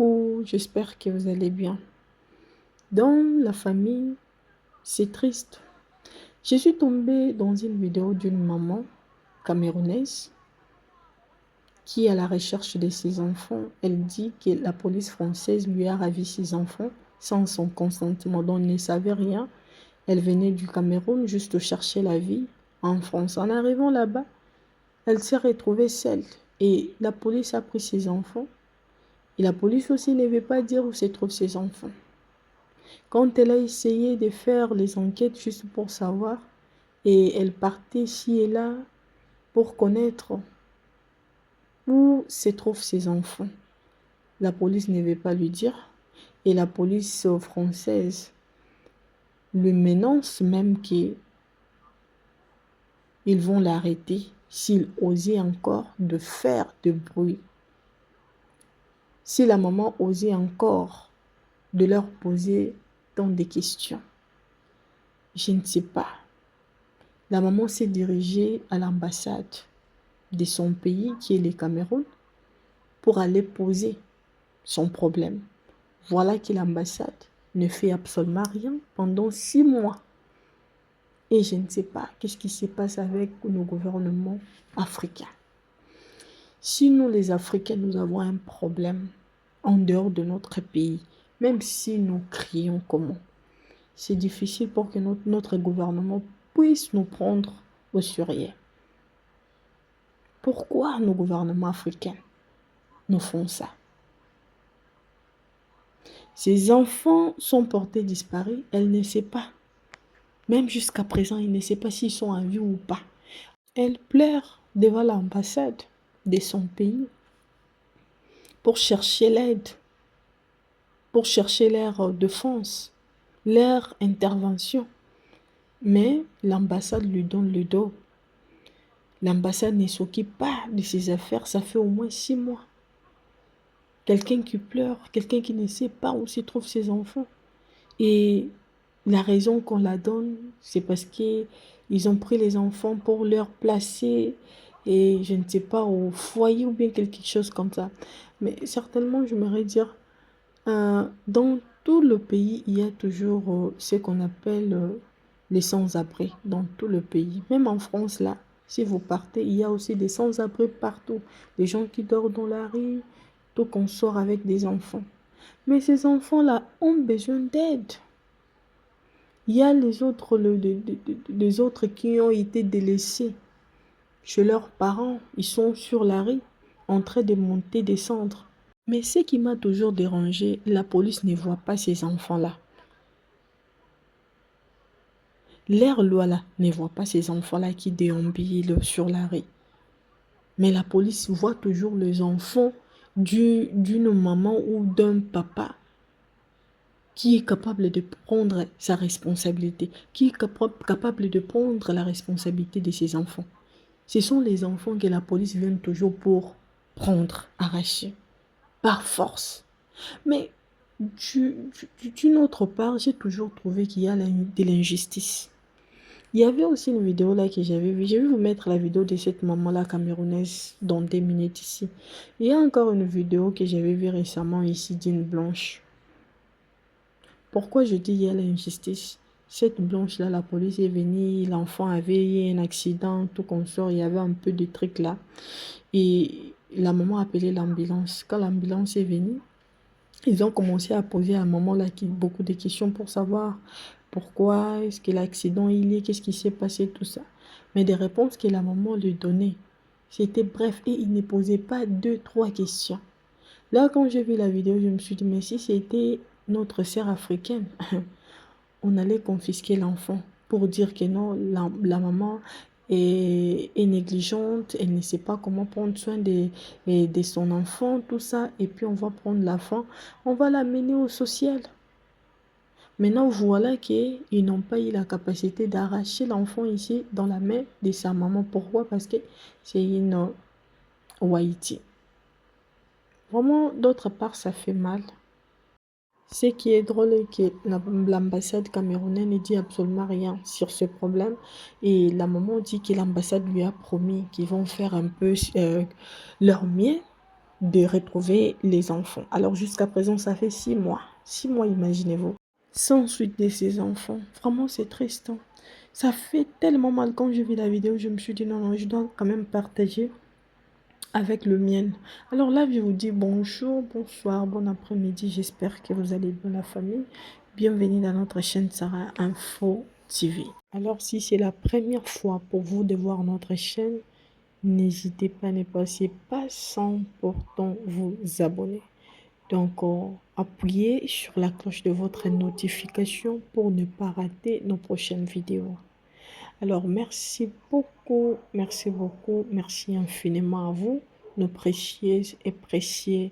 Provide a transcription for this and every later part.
Coucou, j'espère que vous allez bien. Dans la famille, c'est triste. Je suis tombée dans une vidéo d'une maman camerounaise qui est à la recherche de ses enfants. Elle dit que la police française lui a ravi ses enfants sans son consentement, dont elle ne savait rien. Elle venait du Cameroun juste chercher la vie en France. En arrivant là-bas, elle s'est retrouvée seule et la police a pris ses enfants. Et la police aussi ne veut pas dire où se trouvent ses enfants. Quand elle a essayé de faire les enquêtes juste pour savoir, et elle partait ici et là pour connaître où se trouvent ses enfants, la police ne veut pas lui dire. Et la police française le menace même qu'ils vont l'arrêter s'il osait encore de faire de bruit. Si la maman osait encore de leur poser tant de questions. Je ne sais pas. La maman s'est dirigée à l'ambassade de son pays, qui est le Cameroun, pour aller poser son problème. Voilà que l'ambassade ne fait absolument rien pendant 6 mois. Et je ne sais pas qu'est-ce qui se passe avec nos gouvernements africains. Si nous, les Africains, nous avons un problème en dehors de notre pays, même si nous crions comment, c'est difficile pour que notre gouvernement puisse nous prendre au sérieux. Pourquoi nos gouvernements africains nous font ça? Ces enfants sont portés disparus, elle ne sait pas. Même jusqu'à présent, elle ne sait pas s'ils sont en vie ou pas. Elle pleure devant l'ambassade de son pays pour chercher l'aide, pour chercher leur défense, leur intervention. Mais l'ambassade lui donne le dos. L'ambassade ne s'occupe pas de ses affaires, ça fait au moins 6 mois. Quelqu'un qui pleure, quelqu'un qui ne sait pas où se trouvent ses enfants. Et la raison qu'on la donne, c'est parce qu'ils ont pris les enfants pour leur placer, et je ne sais pas, au foyer ou bien quelque chose comme ça. Mais certainement, j'aimerais dire, dans tout le pays, il y a toujours ce qu'on appelle les sans-abri, dans tout le pays. Même en France, là, si vous partez, il y a aussi des sans-abri partout. Des gens qui dorment dans la rue, tout qu'on sort avec des enfants. Mais ces enfants-là ont besoin d'aide. Il y a les autres qui ont été délaissés chez leurs parents. Ils sont sur la rue, en train de monter, descendre. Mais ce qui m'a toujours dérangé, la police ne voit pas ces enfants-là. Leur loi là ne voit pas ces enfants-là qui déambulent sur la rue. Mais la police voit toujours les enfants d'une maman ou d'un papa qui est capable de prendre sa responsabilité, qui est capable de prendre la responsabilité de ses enfants. Ce sont les enfants que la police vient toujours pour prendre, arracher, par force. Mais d'une autre part, j'ai toujours trouvé qu'il y a de l'injustice. Il y avait aussi une vidéo là que j'avais vue. Je vais vous mettre la vidéo de cette maman-là camerounaise dans 2 minutes ici. Il y a encore une vidéo que j'avais vue récemment ici d'une blanche. Pourquoi je dis il y a l'injustice? Cette blanche-là, la police est venue, l'enfant avait eu un accident, tout comme ça, il y avait un peu de trucs là. Et la maman a appelé l'ambulance. Quand l'ambulance est venue, ils ont commencé à poser à un moment là beaucoup de questions pour savoir pourquoi, est-ce que l'accident il est, qu'est-ce qui s'est passé, tout ça. Mais des réponses que la maman lui donnait, c'était bref et il ne posait pas 2, 3 questions. Là, quand j'ai vu la vidéo, je me suis dit, mais si c'était notre sœur africaine, on allait confisquer l'enfant pour dire que non, la maman est négligente, elle ne sait pas comment prendre soin de son enfant, tout ça, et puis on va prendre l'enfant, on va l'amener au social. Maintenant, voilà qu'ils n'ont pas eu la capacité d'arracher l'enfant ici dans la main de sa maman. Pourquoi? Parce que c'est une Haïti. Vraiment, d'autre part, ça fait mal. Ce qui est drôle est que l'ambassade camerounaise ne dit absolument rien sur ce problème. Et la maman dit que l'ambassade lui a promis qu'ils vont faire un peu leur mieux de retrouver les enfants. Alors jusqu'à présent, ça fait 6 mois. 6 mois, imaginez-vous. Sans suite de ces enfants. Vraiment, c'est triste, hein. Ça fait tellement mal quand j'ai vu la vidéo, je me suis dit non, non, je dois quand même partager avec le mien. Alors là, je vous dis bonjour, bonsoir, bon après-midi. J'espère que vous allez bien la famille. Bienvenue dans notre chaîne Sarah Info TV. Alors si c'est la première fois pour vous de voir notre chaîne, n'hésitez pas à ne passer pas sans pourtant vous abonner. Donc, appuyez sur la cloche de votre notification pour ne pas rater nos prochaines vidéos. Alors, merci beaucoup, merci infiniment à vous, nos précieux et précieux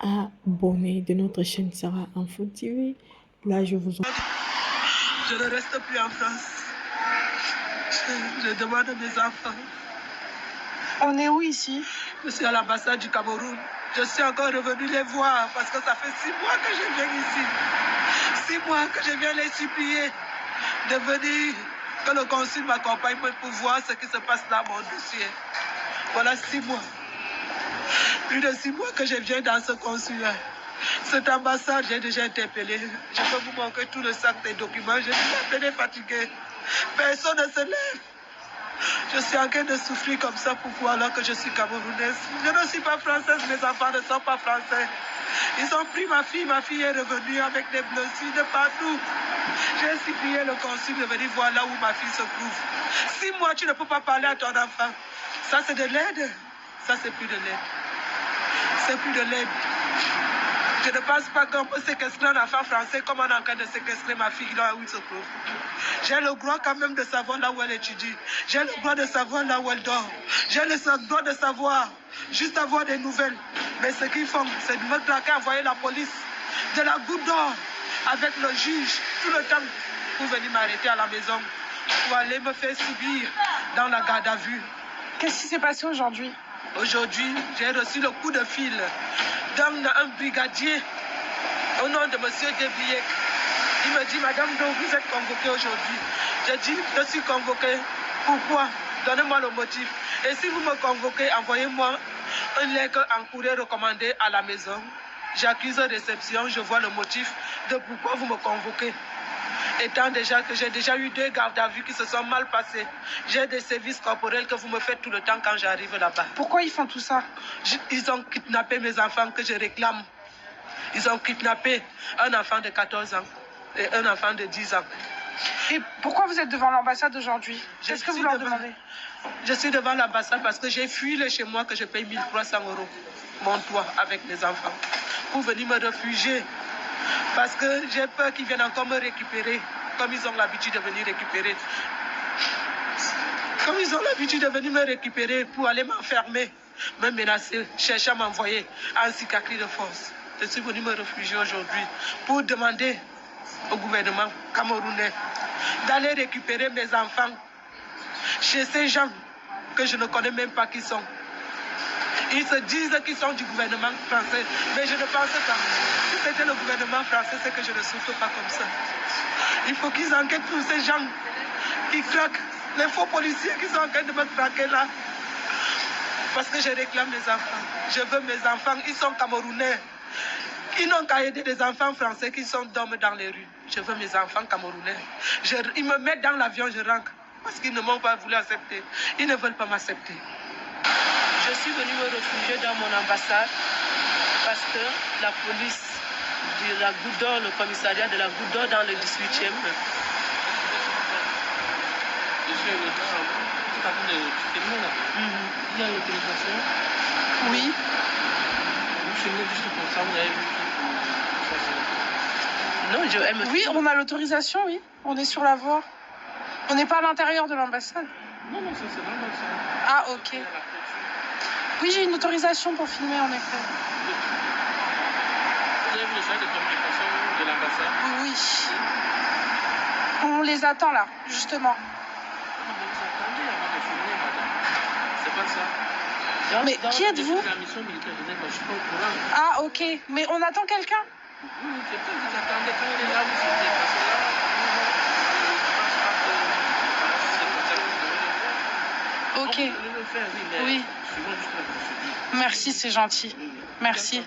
abonnés de notre chaîne Sarah Info TV. Là, je vous en... Je ne reste plus en France. Je demande à mes enfants. On est où ici? Je suis à l'ambassade du Cameroun. Je suis encore revenu les voir parce que ça fait 6 mois que je viens ici. 6 mois que je viens les supplier de venir, que le consul m'accompagne pour voir ce qui se passe dans mon dossier. Voilà 6 mois. Plus de 6 mois que je viens dans ce consulat. Cette ambassade, j'ai déjà interpellé. Je peux vous montrer tout le sac des documents. Je suis appelé fatigué. Personne ne se lève. Je suis en train de souffrir comme ça. Pourquoi alors que je suis camerounaise? Je ne suis pas française, mes enfants ne sont pas français. Ils ont pris ma fille est revenue avec des blessures de partout. J'ai supplié le consul de venir voir là où ma fille se trouve. 6 mois, tu ne peux pas parler à ton enfant. Ça, c'est de l'aide. Ça, c'est plus de l'aide. C'est plus de l'aide. Je ne pense pas qu'on peut séquestrer un enfant français comme on est en train de séquestrer ma fille là où il se trouve. J'ai le droit quand même de savoir là où elle étudie. J'ai le droit de savoir là où elle dort. J'ai le droit de savoir, juste avoir des nouvelles. Mais ce qu'ils font, c'est de me traquer, envoyer la police de la Goutte d'Or avec le juge tout le temps pour venir m'arrêter à la maison, pour aller me faire subir dans la garde à vue. Qu'est-ce qui s'est passé aujourd'hui? Aujourd'hui, j'ai reçu le coup de fil d'un brigadier au nom de M. Debiek. Il me dit, Madame Do, vous êtes convoquée aujourd'hui. J'ai dit, je suis convoquée. Pourquoi? Donnez-moi le motif. Et si vous me convoquez, envoyez-moi un lettre en courrier recommandé à la maison. J'accuse réception, je vois le motif de pourquoi vous me convoquez. Étant déjà que j'ai déjà eu 2 gardes à vue qui se sont mal passés. J'ai des services corporels que vous me faites tout le temps quand j'arrive là-bas. Pourquoi ils font tout ça? Ils ont kidnappé mes enfants que je réclame. Ils ont kidnappé un enfant de 14 ans et un enfant de 10 ans. Et pourquoi vous êtes devant l'ambassade aujourd'hui? Qu'est-ce que vous leur demandez? Je suis devant l'ambassade parce que j'ai fui le chez moi que je paye 1300 €, mon toit avec mes enfants, pour venir me réfugier. Parce que j'ai peur qu'ils viennent encore me récupérer, comme ils ont l'habitude de venir récupérer. Comme ils ont l'habitude de venir me récupérer pour aller m'enfermer, me menacer, chercher à m'envoyer en psychiatrie de force. Je suis venu me réfugier aujourd'hui pour demander au gouvernement camerounais d'aller récupérer mes enfants chez ces gens que je ne connais même pas qui sont. Ils se disent qu'ils sont du gouvernement français, mais je ne pense pas. Si c'était le gouvernement français, c'est que je ne souffre pas comme ça. Il faut qu'ils enquêtent pour ces gens qui craquent, les faux policiers qui sont en train de me traquer là. Parce que je réclame mes enfants. Je veux mes enfants, ils sont camerounais. Ils n'ont qu'à aider des enfants français qui dorment dans les rues. Je veux mes enfants camerounais. Ils me mettent dans l'avion, je rentre. Parce qu'ils ne m'ont pas voulu accepter. Ils ne veulent pas m'accepter. Je suis venue me réfugier dans mon ambassade parce que la police de la Goutte d'Or, le commissariat de la Goutte d'Or dans le 18e. Il y a l'autorisation. Oui. Vous filmez juste pour ça, vous avez vu. Non, oui, on a l'autorisation, oui. On est sur la voie. On n'est pas à l'intérieur de l'ambassade. Non, ça c'est dans l'ambassade. Ah, ok. Oui, j'ai une autorisation pour filmer, en effet. Vous avez vu le centre de communication de l'ambassade? Oui. On les attend là, justement. Non, mais vous attendez avant de filmer, madame. C'est pas ça. Mais qui êtes-vous? La mission militaire de je suis pas au courant. Ah, ok. Mais on attend quelqu'un? Oui, c'est pas vous attendez quand il est là où c'était. Parce que là, je pense pas que c'est comme ça que vous devez le voir. Ok. On peut le faire, oui, mais Oui. suivons juste la procédure. Merci, c'est gentil. Merci.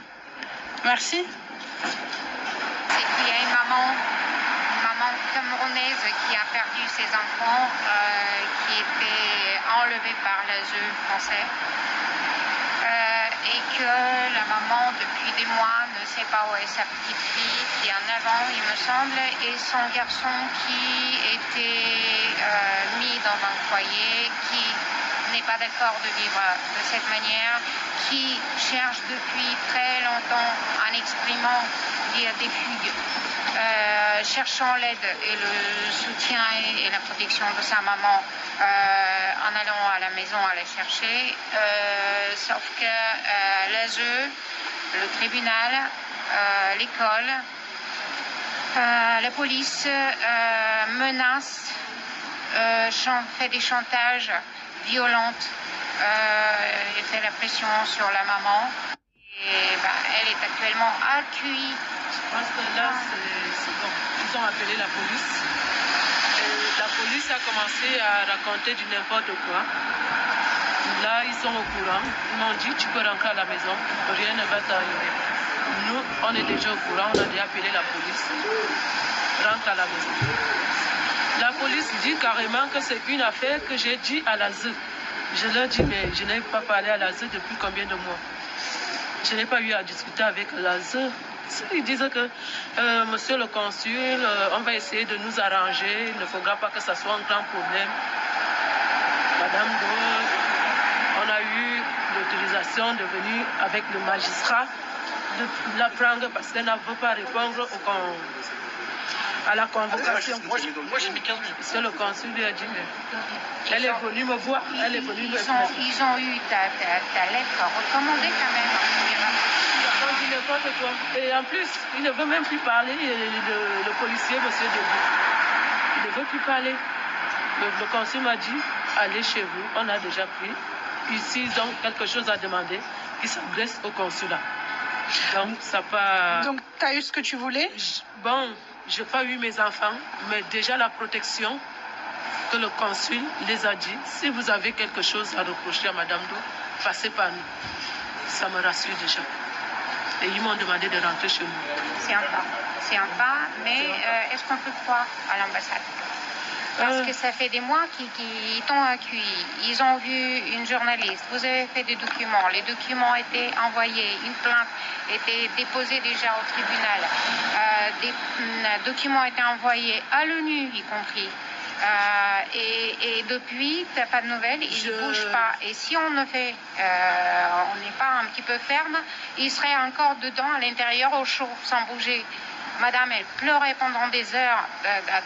Merci. C'est qu'il y a une maman camerounaise qui a perdu ses enfants, qui étaient enlevés par l'ASE français. Et que la maman, depuis des mois, ne sait pas où est sa petite fille, qui a 9 ans, il me semble, et son garçon qui était mis dans un foyer, qui n'est pas d'accord de vivre de cette manière, qui cherche depuis très longtemps, en exprimant via des fugues, cherchant l'aide et le soutien et la protection de sa maman, en allant à la maison à la chercher, sauf que l'ASE, le tribunal, l'école, la police menace, fait des chantages violents, et fait la pression sur la maman. Et elle est actuellement accueillie. Je pense que là, c'est bon. Ils ont appelé la police. Et la police a commencé à raconter du n'importe quoi. Là, ils sont au courant. Ils m'ont dit, tu peux rentrer à la maison. Rien ne va t'arriver. Nous, on est déjà au courant. On a déjà appelé la police. Rentre à la maison. La police dit carrément que c'est une affaire que j'ai dit à la ZE. Je leur dis, mais je n'ai pas parlé à la ZE depuis combien de mois? Je n'ai pas eu à discuter avec la ZE. Ils disent que, monsieur le consul, on va essayer de nous arranger. Il ne faudra pas que ça soit un grand problème. Madame Gaulle, on a eu l'autorisation de venir avec le magistrat, de la prendre parce qu'elle ne veut pas répondre à la convocation. Moi, j'ai mis 15 minutes. Parce que le consul lui a dit, mais elle est venue me voir, elle est venue me voir. Ils ont eu ta lettre recommandée quand même. Il a dit n'importe quoi. Et en plus, il ne veut même plus parler, le policier, monsieur Debout. Il ne veut plus parler. Le consul m'a dit, allez chez vous, on a déjà pris. Puis s'ils ont quelque chose à demander, ils s'adressent au consulat. Donc, ça pas... Donc, tu as eu ce que tu voulais? Bon, je n'ai pas eu mes enfants, mais déjà la protection que le consul les a dit, si vous avez quelque chose à reprocher à Madame Do, passez par nous. Ça me rassure déjà. Et ils m'ont demandé de rentrer chez nous. C'est un pas, mais est-ce qu'on peut croire à l'ambassade? Parce que ça fait des mois qu'ils t'ont accueilli. Ils ont vu une journaliste. Vous avez fait des documents. Les documents étaient envoyés. Une plainte était déposée déjà au tribunal. Des documents étaient envoyés à l'ONU, y compris. Et depuis, tu n'as pas de nouvelles. Ils ne bougent pas. Et si on ne fait, on n'est pas un petit peu ferme, ils seraient encore dedans, à l'intérieur, au chaud, sans bouger. Madame, elle pleurait pendant des heures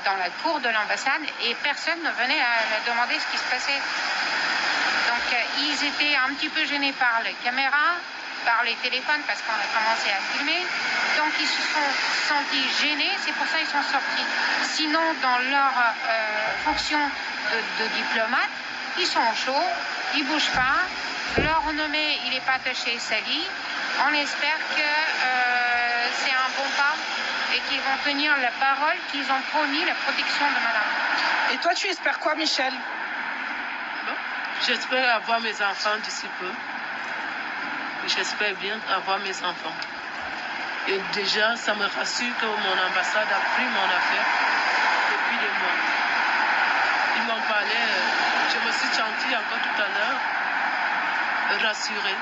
dans la cour de l'ambassade et personne ne venait à demander ce qui se passait. Donc, ils étaient un petit peu gênés par les caméras, par les téléphones, parce qu'on a commencé à filmer. Donc, ils se sont sentis gênés, c'est pour ça qu'ils sont sortis. Sinon, dans leur fonction de diplomate, ils sont chauds, ils ne bougent pas. Leur renommée, il n'est pas taché, sali. On espère que c'est un bon pas et qu'ils vont tenir la parole qu'ils ont promis, la protection de madame. Et toi, tu espères quoi, Michel? Bon, j'espère avoir mes enfants d'ici peu. J'espère bien avoir mes enfants. Et déjà, ça me rassure que mon ambassade a pris mon affaire depuis des mois. Ils m'ont parlé, je me suis sentie encore tout à l'heure rassurée.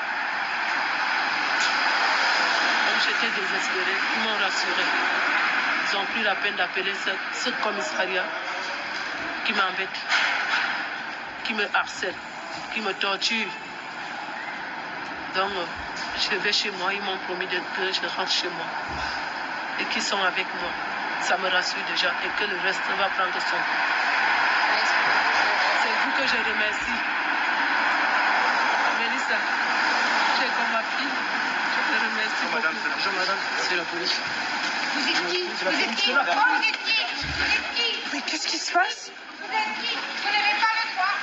J'étais désespérée, ils m'ont rassurée. Ils ont pris la peine d'appeler ce commissariat qui m'embête, qui me harcèle, qui me torture. Donc, je vais chez moi, ils m'ont promis que je rentre chez moi et qu'ils sont avec moi. Ça me rassure déjà et que le reste va prendre son temps. C'est vous que je remercie. Mélissa, tu es comme ma fille. Je te remercie beaucoup. Madame, madame, c'est la police. Vous êtes qui? Vous êtes qui? Vous êtes qui? Vous êtes qui? Mais qu'est-ce qui se passe? Vous êtes qui? Vous n'avez pas le droit.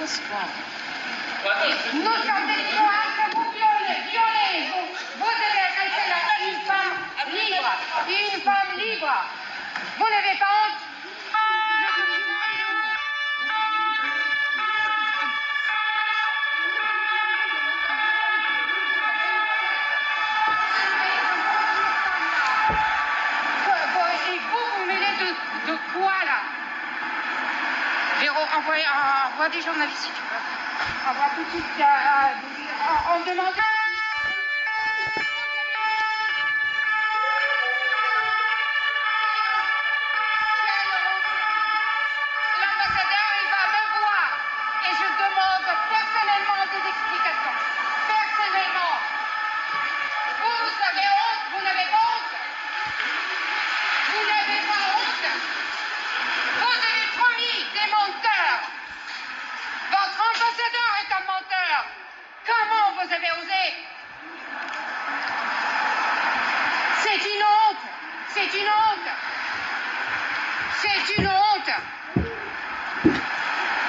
Casse-toi. Nous sommes des croix que vous violez. Vous devez rester là, une femme libre. Une femme libre. Vous n'avez pas honte? Et vous mêlez de quoi là? Véro, envoie des journalistes si tu veux. Envoie tout de suite. On demande. L'ambassadeur, il va me voir. Et je demande personnellement des explications. Personnellement. Vous avez honte? Vous n'avez pas honte? Vous n'avez pas honte? Vous avez promis des menteurs. Votre ambassadeur est un menteur. Comment vous avez osé? C'est une honte. C'est une honte. C'est une honte.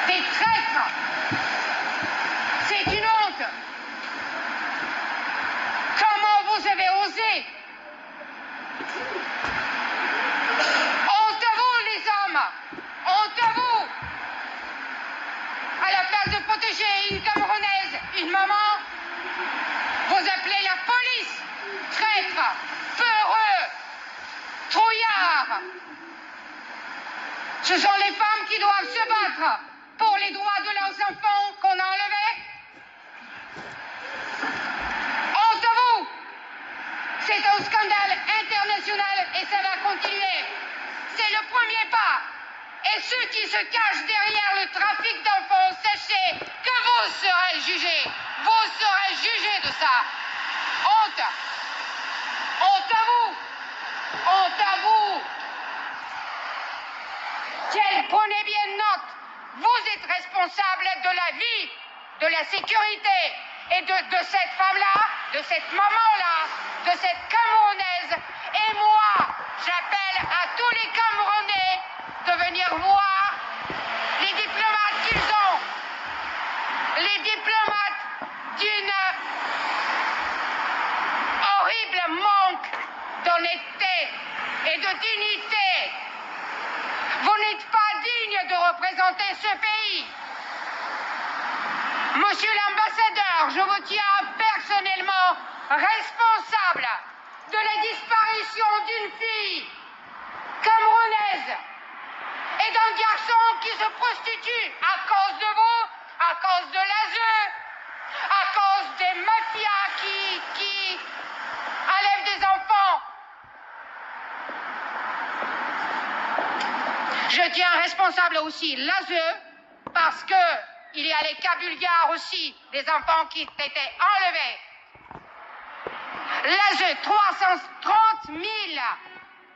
Des traîtres. C'est une honte. Comment vous avez osé? Honte à vous, les hommes. Honte à vous. À la place de protéger une Camerounaise, une maman, vous appelez la police. Traître, peureux, trouillard. Ce sont les femmes qui doivent se battre pour les droits de leurs enfants qu'on a enlevés. Honte à vous. C'est un scandale international et ça va continuer. C'est le premier pas. Et ceux qui se cachent derrière le trafic d'enfants, sachez que vous serez jugés. Vous serez jugés de ça. Honte. Honte à vous. Honte à vous. Prenez bien note. Vous êtes responsable de la vie, de la sécurité et de cette femme-là, de cette maman-là, de cette Camerounaise. Et moi, j'appelle à tous les Camerounais de venir voir les diplomates qu'ils ont. Les diplomates d'une horrible manque d'honnêteté et de dignité. Vous n'êtes pas digne de représenter ce pays. Monsieur l'ambassadeur, je vous tiens personnellement responsable de la disparition d'une fille camerounaise et d'un garçon qui se prostitue à cause de vous, à cause de l'ASE, à cause des mafias qui enlèvent des enfants. Je tiens responsable aussi l'ASE parce que il y a les cas bulgares aussi, des enfants qui étaient enlevés. L'ASE, 330 000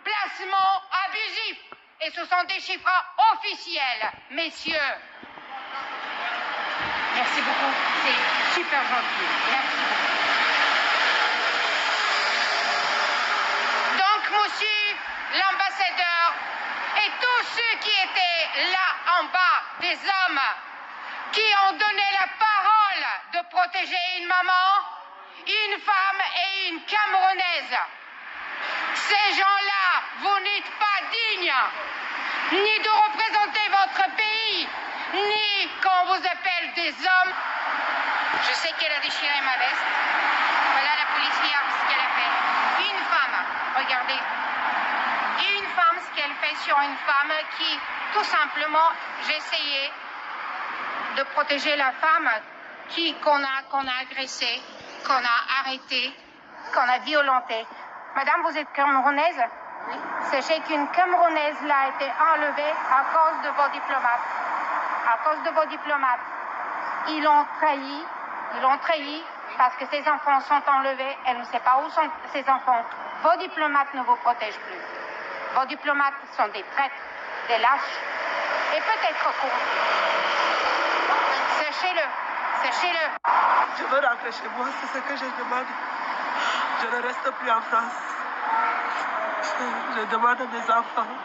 placements abusifs. Et ce sont des chiffres officiels, messieurs. Merci beaucoup, c'est super gentil. Merci beaucoup. Donc, monsieur l'ambassadeur et tous ceux qui étaient là en bas, des hommes qui ont donné la parole de protéger une maman, une femme et une Camerounaise. Ces gens-là, vous n'êtes pas dignes ni de représenter votre pays, ni qu'on vous appelle des hommes. Je sais qu'elle a déchiré ma veste. Voilà la policière, ce qu'elle a fait. Une femme, regardez. Une femme, ce qu'elle fait sur une femme qui, tout simplement, j'essayais de protéger la femme qu'on a agressée, qu'on a arrêtée, qu'on a violentée. Madame, vous êtes camerounaise? Oui. Sachez qu'une Camerounaise là a été enlevée à cause de vos diplomates. À cause de vos diplomates. Ils l'ont trahi parce que ses enfants sont enlevés. Elle ne sait pas où sont ses enfants. Vos diplomates ne vous protègent plus. Vos diplomates sont des traîtres, des lâches et peut-être corrompus. Sachez-le, sachez-le. Je veux rentrer chez moi, c'est ce que je demande. Je ne reste plus en France. Je demande à mes enfants.